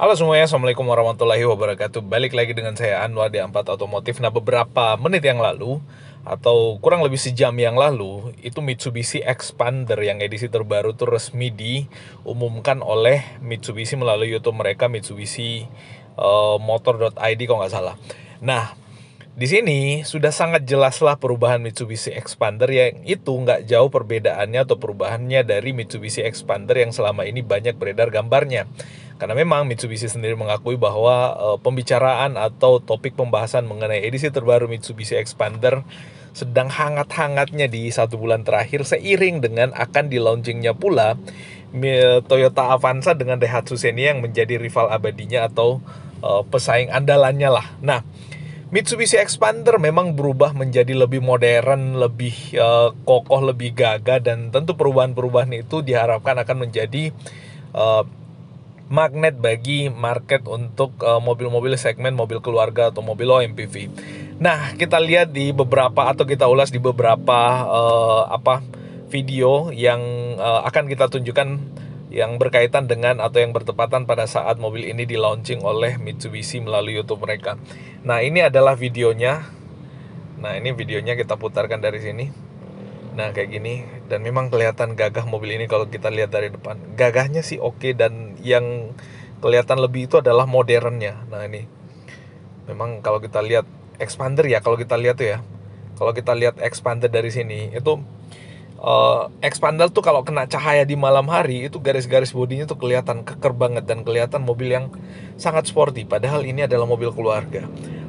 Halo semuanya, Assalamualaikum warahmatullahi wabarakatuh. Balik lagi dengan saya Anwar di Ampat Otomotif. Nah, beberapa menit yang lalu atau kurang lebih sejam yang lalu, itu Mitsubishi Expander yang edisi terbaru itu resmi diumumkan oleh Mitsubishi melalui YouTube mereka, Mitsubishi Motor.id kalau nggak salah. Nah, di sini sudah sangat jelaslah perubahan Mitsubishi Expander yang itu nggak jauh perbedaannya atau perubahannya dari Mitsubishi Expander yang selama ini banyak beredar gambarnya. Karena memang Mitsubishi sendiri mengakui bahwa pembicaraan atau topik pembahasan mengenai edisi terbaru Mitsubishi Expander sedang hangat-hangatnya di 1 bulan terakhir seiring dengan akan di-launchingnya pula Toyota Avanza dengan Daihatsu Xenia yang menjadi rival abadinya atau pesaing andalannya lah. Nah, Mitsubishi Expander memang berubah menjadi lebih modern, lebih kokoh, lebih gagah, dan tentu perubahan-perubahan itu diharapkan akan menjadi uh, magnet bagi market untuk mobil-mobil segmen mobil keluarga atau mobil low MPV. Nah, kita lihat di beberapa atau kita ulas di beberapa video yang akan kita tunjukkan yang berkaitan dengan atau yang bertepatan pada saat mobil ini di launching oleh Mitsubishi melalui YouTube mereka. Nah, ini adalah videonya. Nah, ini videonya kita putarkan dari sini. Nah, kayak gini, dan memang kelihatan gagah mobil ini kalau kita lihat dari depan. Gagahnya sih oke, dan yang kelihatan lebih itu adalah modernnya. Nah, ini memang kalau kita lihat Expander ya, kalau kita lihat tuh ya. Kalau kita lihat Expander dari sini, itu Expander tuh kalau kena cahaya di malam hari itu garis-garis bodinya tuh kelihatan keker banget dan kelihatan mobil yang sangat sporty, padahal ini adalah mobil keluarga.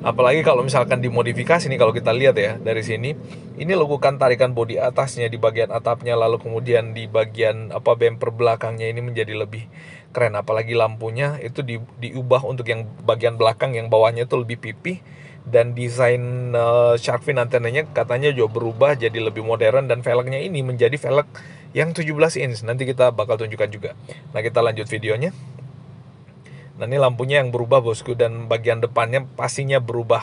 Apalagi kalau misalkan dimodifikasi nih, kalau kita lihat ya dari sini, ini lekukan tarikan bodi atasnya di bagian atapnya, lalu kemudian di bagian bumper belakangnya ini menjadi lebih keren. Apalagi lampunya itu diubah untuk yang bagian belakang, yang bawahnya itu lebih pipih, dan desain shark fin antenanya katanya juga berubah jadi lebih modern, dan velgnya ini menjadi velg yang 17 inch. Nanti kita bakal tunjukkan juga. Nah, kita lanjut videonya. Nah, ini lampunya yang berubah bosku, dan bagian depannya pastinya berubah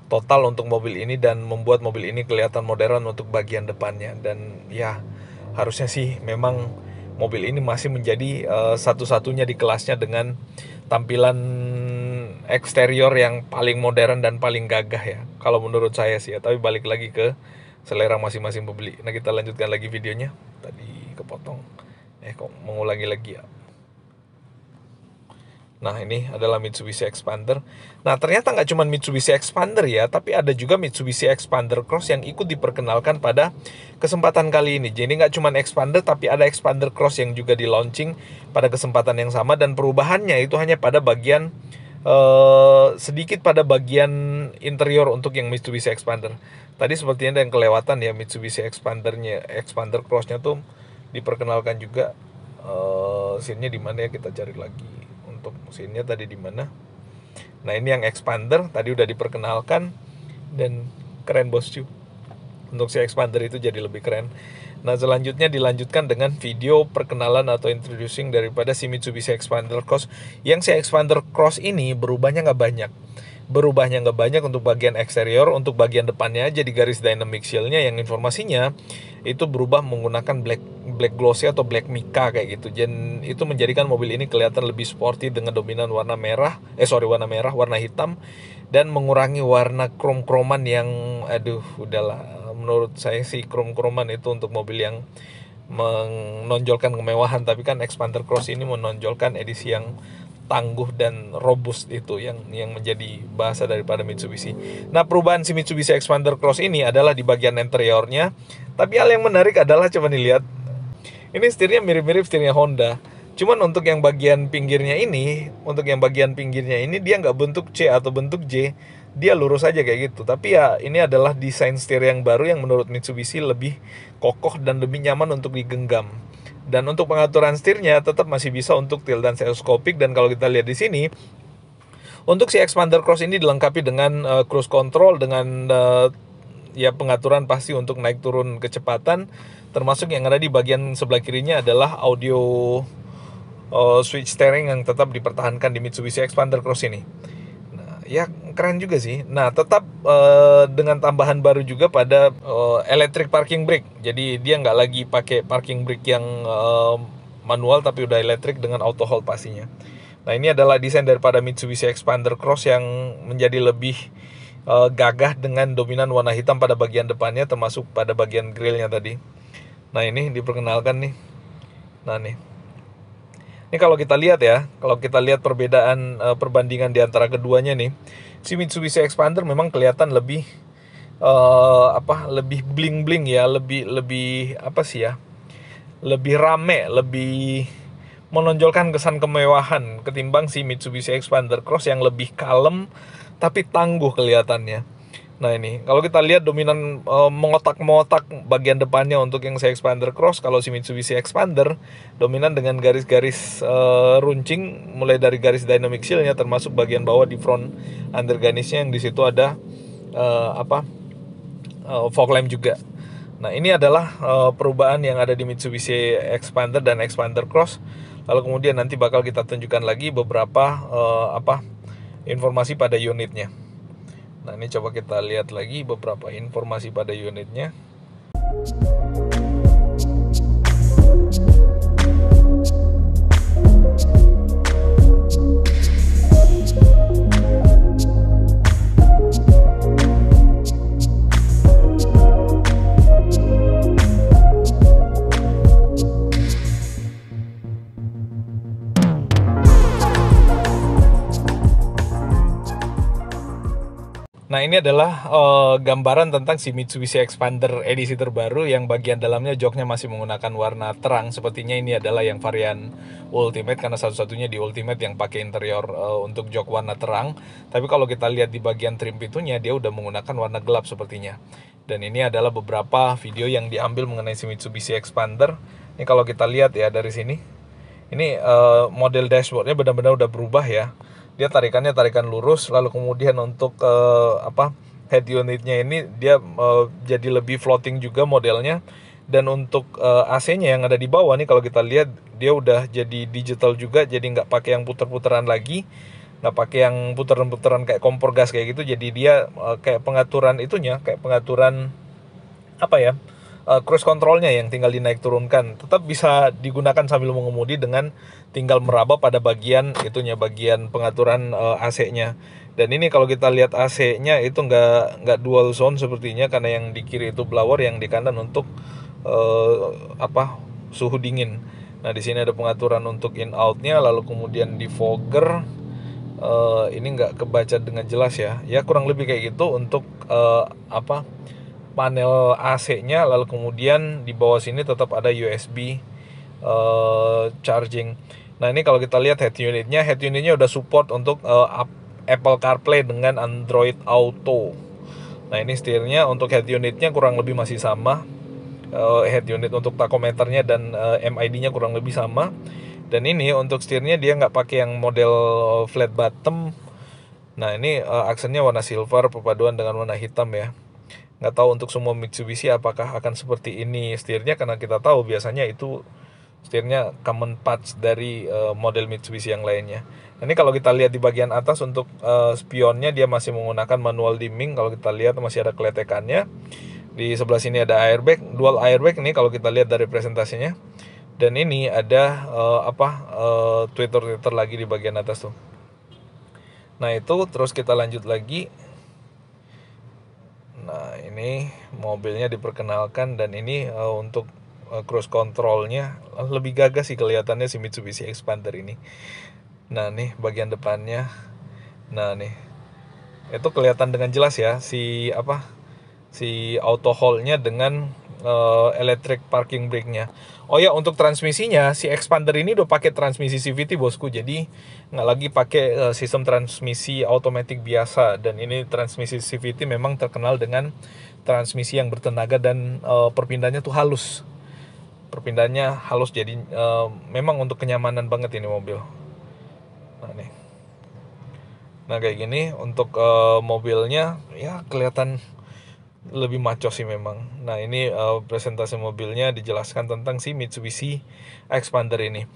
total untuk mobil ini dan membuat mobil ini kelihatan modern untuk bagian depannya. Dan ya, harusnya sih memang mobil ini masih menjadi satu-satunya di kelasnya dengan tampilan eksterior yang paling modern dan paling gagah ya, kalau menurut saya sih ya. Tapi balik lagi ke selera masing-masing pembeli. Nah, kita lanjutkan lagi videonya. Tadi kepotong, kok mengulangi lagi ya. Nah, ini adalah Mitsubishi Expander. Nah, ternyata nggak cuma Mitsubishi Expander ya, tapi ada juga Mitsubishi Expander Cross yang ikut diperkenalkan pada kesempatan kali ini. Jadi nggak cuma Expander, tapi ada Expander Cross yang juga di launching pada kesempatan yang sama, dan perubahannya itu hanya pada bagian sedikit pada bagian interior untuk yang Mitsubishi Expander. Tadi sepertinya ada yang kelewatan ya, Mitsubishi Expander Cross-nya tuh diperkenalkan juga. Scene-nya di mana ya, kita cari lagi. Untuk scene-nya tadi di mana? Nah, ini yang Expander tadi udah diperkenalkan dan keren bosku. Untuk si Expander itu jadi lebih keren. Nah, selanjutnya dilanjutkan dengan video perkenalan atau introducing daripada si Mitsubishi Expander Cross. Yang si Expander Cross ini berubahnya nggak banyak. Untuk bagian eksterior, untuk bagian depannya aja di garis dynamic shield-nya yang informasinya itu berubah menggunakan black glossy atau black mica kayak gitu. Dan itu menjadikan mobil ini kelihatan lebih sporty dengan dominan warna hitam, dan mengurangi warna krom-kroman yang udahlah, menurut saya sih krom-kroman itu untuk mobil yang menonjolkan kemewahan, tapi kan Expander Cross ini menonjolkan edisi yang tangguh dan robust, itu yang menjadi bahasa daripada Mitsubishi. Nah, perubahan si Mitsubishi Expander Cross ini adalah di bagian interiornya. Tapi hal yang menarik adalah, coba dilihat, ini setirnya mirip-mirip setirnya Honda. Cuman untuk yang bagian pinggirnya ini, dia nggak bentuk C atau bentuk J, dia lurus aja kayak gitu. Tapi ya, ini adalah desain setir yang baru yang menurut Mitsubishi lebih kokoh dan lebih nyaman untuk digenggam. Dan untuk pengaturan setirnya tetap masih bisa untuk tilt dan teleskopik. Dan kalau kita lihat di sini, untuk si Expander Cross ini dilengkapi dengan cruise control, dengan pengaturan pasti untuk naik turun kecepatan, termasuk yang ada di bagian sebelah kirinya adalah audio switch steering yang tetap dipertahankan di Mitsubishi Expander Cross ini. Nah, ya keren juga sih. Nah, tetap dengan tambahan baru juga pada electric parking brake. Jadi dia nggak lagi pakai parking brake yang manual, tapi udah elektrik dengan auto hold pastinya. Nah, ini adalah desain daripada Mitsubishi Expander Cross yang menjadi lebih gagah dengan dominan warna hitam pada bagian depannya, termasuk pada bagian grillnya tadi. Nah, ini diperkenalkan nih. Nah, nih. Ini kalau kita lihat ya, kalau kita lihat perbedaan perbandingan di antara keduanya nih, si Mitsubishi Expander memang kelihatan lebih lebih bling-bling ya, lebih apa sih ya? Lebih rame, lebih menonjolkan kesan kemewahan ketimbang si Mitsubishi Expander Cross yang lebih kalem tapi tangguh kelihatannya. Nah, ini kalau kita lihat dominan mengotak-mengotak bagian depannya untuk yang si Expander Cross. Kalau si Mitsubishi Expander dominan dengan garis-garis runcing mulai dari garis dynamic shield-nya, termasuk bagian bawah di front undergarnisnya yang di situ ada fog lamp juga. Nah, ini adalah perubahan yang ada di Mitsubishi Expander dan Expander Cross. Lalu kemudian nanti bakal kita tunjukkan lagi beberapa informasi pada unitnya. Nah, ini coba kita lihat lagi beberapa informasi pada unitnya. Nah, ini adalah gambaran tentang si Mitsubishi Expander edisi terbaru yang bagian dalamnya joknya masih menggunakan warna terang. Sepertinya ini adalah yang varian Ultimate, karena satu-satunya di Ultimate yang pakai interior untuk jok warna terang. Tapi kalau kita lihat di bagian trim pintunya, dia udah menggunakan warna gelap sepertinya. Dan ini adalah beberapa video yang diambil mengenai si Mitsubishi Expander. Ini kalau kita lihat ya dari sini, ini model dashboardnya benar-benar udah berubah ya. Dia tarikannya tarikan lurus, lalu kemudian untuk head unitnya ini dia jadi lebih floating juga modelnya. Dan untuk AC-nya yang ada di bawah nih, kalau kita lihat dia udah jadi digital juga, jadi nggak pakai yang puter-puteran lagi, nggak pakai yang puteran-puteran kayak kompor gas kayak gitu. Jadi dia kayak pengaturan itunya, kayak pengaturan cruise controlnya yang tinggal dinaik turunkan, tetap bisa digunakan sambil mengemudi dengan tinggal meraba pada bagian itunya, bagian pengaturan AC-nya. Dan ini kalau kita lihat AC-nya itu nggak dual zone sepertinya, karena yang di kiri itu blower, yang di kanan untuk suhu dingin. Nah, di sini ada pengaturan untuk in out-nya, lalu kemudian di fogger ini nggak kebaca dengan jelas ya. Ya kurang lebih kayak gitu untuk panel AC-nya, lalu kemudian di bawah sini tetap ada USB charging. Nah, ini kalau kita lihat head unitnya udah support untuk Apple CarPlay dengan Android Auto. Nah, ini setirnya untuk head unitnya kurang lebih masih sama. Head unit untuk tachometernya dan MID-nya kurang lebih sama. Dan ini untuk setirnya dia nggak pakai yang model flat bottom. Nah, ini aksennya warna silver perpaduan dengan warna hitam ya. Nggak tahu untuk semua Mitsubishi apakah akan seperti ini setirnya, karena kita tahu biasanya itu setirnya common parts dari model Mitsubishi yang lainnya. Ini kalau kita lihat di bagian atas untuk spionnya, dia masih menggunakan manual dimming. Kalau kita lihat masih ada keletekannya. Di sebelah sini ada airbag, dual airbag nih kalau kita lihat dari presentasinya. Dan ini ada tweeter lagi di bagian atas tuh. Nah, itu terus kita lanjut lagi. Nah, ini mobilnya diperkenalkan, dan ini untuk cruise controlnya lebih gagah sih kelihatannya si Mitsubishi Expander ini. Nah, nih bagian depannya. Nah, nih itu kelihatan dengan jelas ya si auto hold-nya dengan electric parking brake-nya. Oh ya, untuk transmisinya si Expander ini udah pakai transmisi CVT bosku, jadi nggak lagi pakai sistem transmisi automatic biasa. Dan ini transmisi CVT memang terkenal dengan transmisi yang bertenaga dan perpindahannya tuh halus. Perpindahannya halus, jadi memang untuk kenyamanan banget ini mobil. Nah, nih. Nah, kayak gini untuk mobilnya ya kelihatan lebih maco sih memang. Nah, ini presentasi mobilnya dijelaskan tentang si Mitsubishi Expander ini.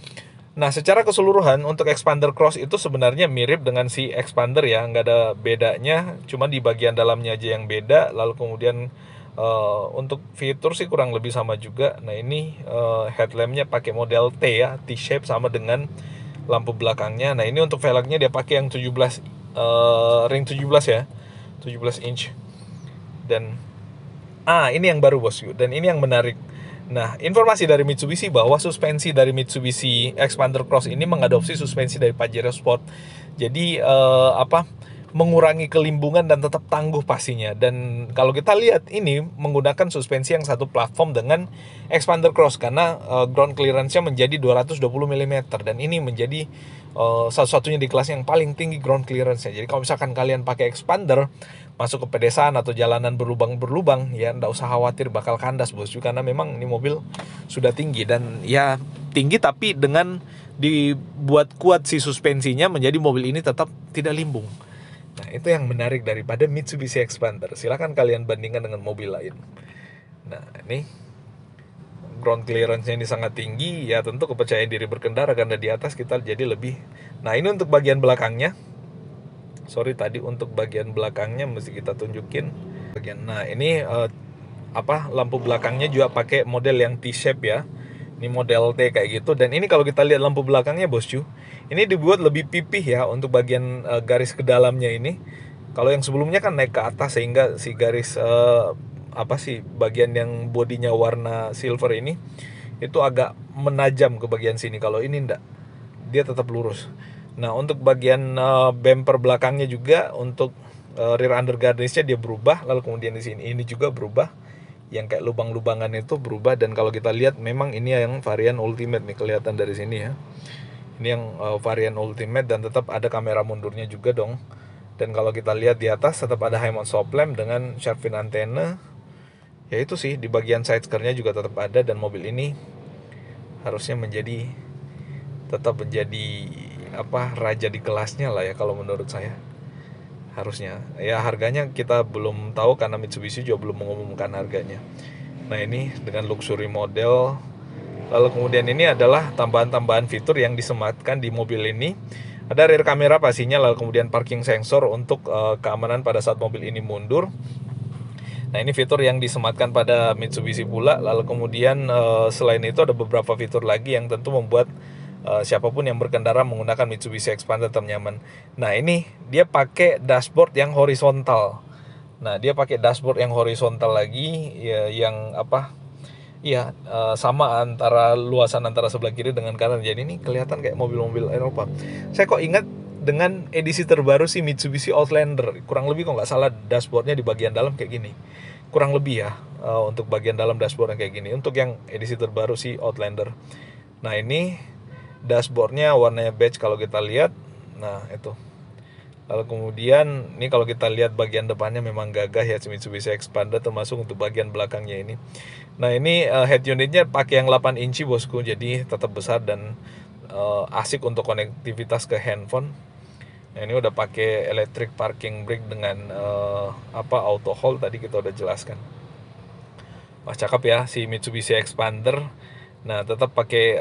Nah, secara keseluruhan untuk Expander Cross itu sebenarnya mirip dengan si Expander ya, nggak ada bedanya, cuma di bagian dalamnya aja yang beda. Lalu kemudian untuk fitur sih kurang lebih sama juga. Nah, ini headlampnya pakai model T ya, T-shape sama dengan lampu belakangnya. Nah ini untuk velgnya dia pakai yang 17 ring 17 ya, 17 inch. Dan ini yang baru bosku, dan ini yang menarik. Nah, informasi dari Mitsubishi bahwa suspensi dari Mitsubishi Xpander Cross ini mengadopsi suspensi dari Pajero Sport. Jadi mengurangi kelimbungan dan tetap tangguh pastinya. Dan kalau kita lihat ini menggunakan suspensi yang satu platform dengan Xpander Cross karena ground clearance-nya menjadi 220 mm dan ini menjadi satu-satunya di kelas yang paling tinggi ground clearance-nya. Jadi kalau misalkan kalian pakai Xpander masuk ke pedesaan atau jalanan berlubang-berlubang, ya nggak usah khawatir bakal kandas bosku, karena memang ini mobil sudah tinggi dan ya tinggi tapi dengan dibuat kuat si suspensinya menjadi mobil ini tetap tidak limbung. Nah, itu yang menarik daripada Mitsubishi Xpander. Silahkan kalian bandingkan dengan mobil lain. Nah, ini ground clearance-nya ini sangat tinggi. Ya, tentu kepercayaan diri berkendara karena di atas kita jadi lebih. Nah, ini untuk bagian belakangnya. Tadi untuk bagian belakangnya mesti kita tunjukin. Nah, ini lampu belakangnya juga pakai model yang T-shape ya. Ini model T kayak gitu. Dan ini kalau kita lihat lampu belakangnya bosku, ini dibuat lebih pipih ya untuk bagian garis ke dalamnya ini. Kalau yang sebelumnya kan naik ke atas sehingga si garis bagian yang bodinya warna silver ini itu agak menajam ke bagian sini. Kalau ini enggak, dia tetap lurus. Nah, untuk bagian bumper belakangnya juga untuk rear undergarnish-nya dia berubah. Lalu kemudian di sini ini juga berubah, yang kayak lubang-lubangan itu berubah. Dan kalau kita lihat memang ini yang varian Ultimate nih, kelihatan dari sini ya. Ini yang varian Ultimate dan tetap ada kamera mundurnya juga dong. Dan kalau kita lihat di atas tetap ada high mount stop lamp dengan shark fin antena. Ya itu sih, di bagian side skirtnya juga tetap ada. Dan mobil ini harusnya tetap menjadi raja di kelasnya lah ya kalau menurut saya. Harusnya ya, harganya kita belum tahu karena Mitsubishi juga belum mengumumkan harganya. Nah, ini dengan luxury model. Lalu kemudian ini adalah tambahan-tambahan fitur yang disematkan di mobil ini. Ada rear kamera pastinya, lalu kemudian parking sensor untuk keamanan pada saat mobil ini mundur. Nah, ini fitur yang disematkan pada Mitsubishi pula. Lalu kemudian selain itu ada beberapa fitur lagi yang tentu membuat siapapun yang berkendara menggunakan Mitsubishi Xpander tetap nyaman. Nah, ini dia pakai dashboard yang horizontal. Lagi ya, yang sama antara luasan antara sebelah kiri dengan kanan. Jadi ini kelihatan kayak mobil-mobil Eropa. Saya kok ingat dengan edisi terbaru si Mitsubishi Outlander. Kurang lebih kalau nggak salah dashboardnya di bagian dalam kayak gini. Kurang lebih ya, untuk bagian dalam dashboardnya kayak gini. Untuk yang edisi terbaru si Outlander. Nah, ini dashboardnya warnanya beige kalau kita lihat. Nah, itu. Lalu kemudian ini kalau kita lihat bagian depannya memang gagah ya Mitsubishi Xpander, termasuk untuk bagian belakangnya ini. Nah, ini head unitnya pakai yang 8 inci bosku, jadi tetap besar dan asik untuk konektivitas ke handphone. Nah, ini udah pakai electric parking brake dengan auto hold, tadi kita udah jelaskan. Wah, cakep ya si Mitsubishi Xpander. Nah, tetap pakai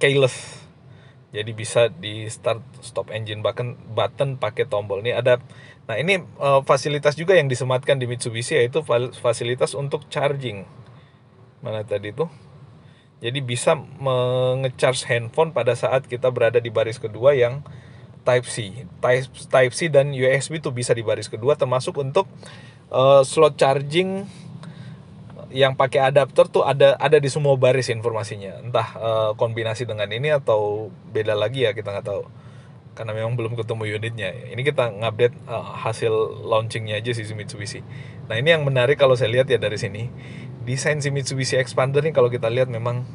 keyless. Jadi bisa di start stop engine button pakai tombol. Ini ada. Nah, ini fasilitas juga yang disematkan di Mitsubishi, yaitu fasilitas untuk charging. Mana tadi tuh? Jadi bisa mengecharge handphone pada saat kita berada di baris kedua yang Type C dan USB tuh bisa di baris kedua, termasuk untuk slot charging yang pakai adapter tuh ada di semua baris informasinya. Entah kombinasi dengan ini atau beda lagi ya, kita nggak tahu. Karena memang belum ketemu unitnya. Ini kita ngupdate hasil launchingnya aja sih si Mitsubishi. Nah, ini yang menarik kalau saya lihat ya dari sini. Desain si Mitsubishi Xpander nih kalau kita lihat memang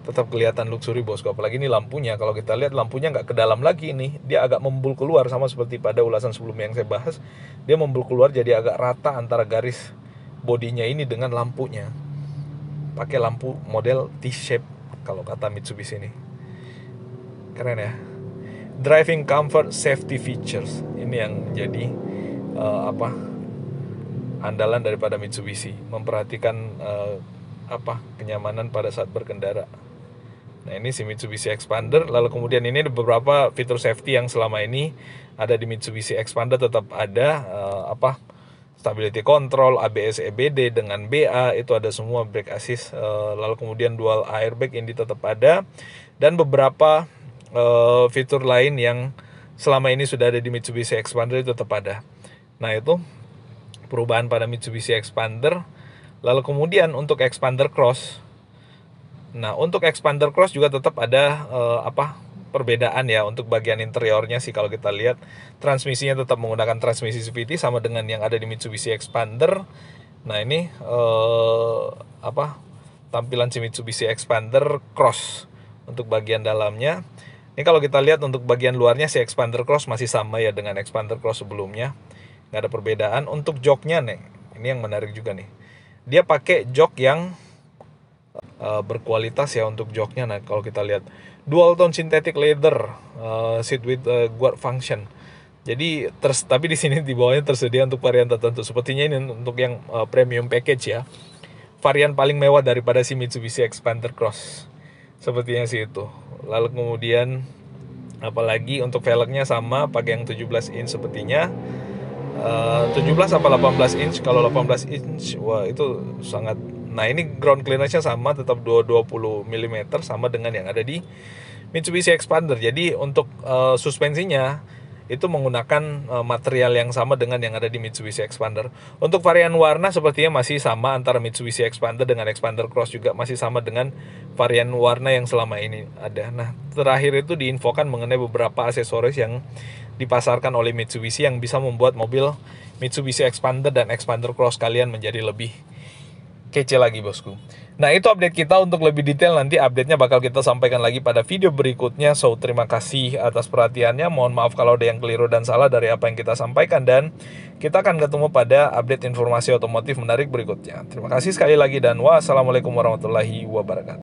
tetap kelihatan luxury bosku. Apalagi ini lampunya. Kalau kita lihat lampunya nggak ke dalam lagi nih. Dia agak membul keluar, sama seperti pada ulasan sebelumnya yang saya bahas. Dia membul keluar jadi agak rata antara garis bodinya ini dengan lampunya. Pakai lampu model T-shape kalau kata Mitsubishi ini. Keren ya. Driving comfort safety features. Ini yang jadi andalan daripada Mitsubishi, memperhatikan kenyamanan pada saat berkendara. Nah, ini si Mitsubishi Xpander. Lalu kemudian ini ada beberapa fitur safety yang selama ini ada di Mitsubishi Xpander tetap ada. stability control, ABS EBD dengan BA itu ada semua, brake assist, lalu kemudian dual airbag ini tetap ada, dan beberapa fitur lain yang selama ini sudah ada di Mitsubishi Expander itu tetap ada. Nah, itu perubahan pada Mitsubishi Expander. Lalu kemudian untuk Expander Cross, nah untuk Expander Cross juga tetap ada perbedaan ya untuk bagian interiornya sih. Kalau kita lihat, transmisinya tetap menggunakan transmisi CVT sama dengan yang ada di Mitsubishi Expander. Nah, ini tampilan si Mitsubishi Expander Cross untuk bagian dalamnya. Ini kalau kita lihat untuk bagian luarnya si Expander Cross masih sama ya dengan Expander Cross sebelumnya, nggak ada perbedaan. Untuk joknya nih, ini yang menarik juga nih, dia pakai jok yang berkualitas ya untuk joknya. Nah, kalau kita lihat dual tone synthetic leather seat with guard function. Jadi tapi di sini di bawahnya tersedia untuk varian tertentu. Sepertinya ini untuk yang premium package ya. Varian paling mewah daripada si Mitsubishi Expander Cross. Sepertinya sih itu. Lalu kemudian apalagi untuk velgnya sama pakai yang 17 inch sepertinya. 17 apa 18 inch? Kalau 18 inch, wah itu sangat. Nah, ini ground clearance-nya sama, tetap 220 mm sama dengan yang ada di Mitsubishi Expander. Jadi untuk suspensinya itu menggunakan material yang sama dengan yang ada di Mitsubishi Expander. Untuk varian warna sepertinya masih sama antara Mitsubishi Expander dengan Expander Cross, juga masih sama dengan varian warna yang selama ini ada. Nah, terakhir itu diinfokan mengenai beberapa aksesoris yang dipasarkan oleh Mitsubishi yang bisa membuat mobil Mitsubishi Expander dan Expander Cross kalian menjadi lebih kece lagi, bosku. Nah, itu update kita. Untuk lebih detail nanti update-nya bakal kita sampaikan lagi pada video berikutnya. So, terima kasih atas perhatiannya. Mohon maaf kalau ada yang keliru dan salah dari apa yang kita sampaikan, dan kita akan ketemu pada update informasi otomotif menarik berikutnya. Terima kasih sekali lagi dan wassalamualaikum warahmatullahi wabarakatuh.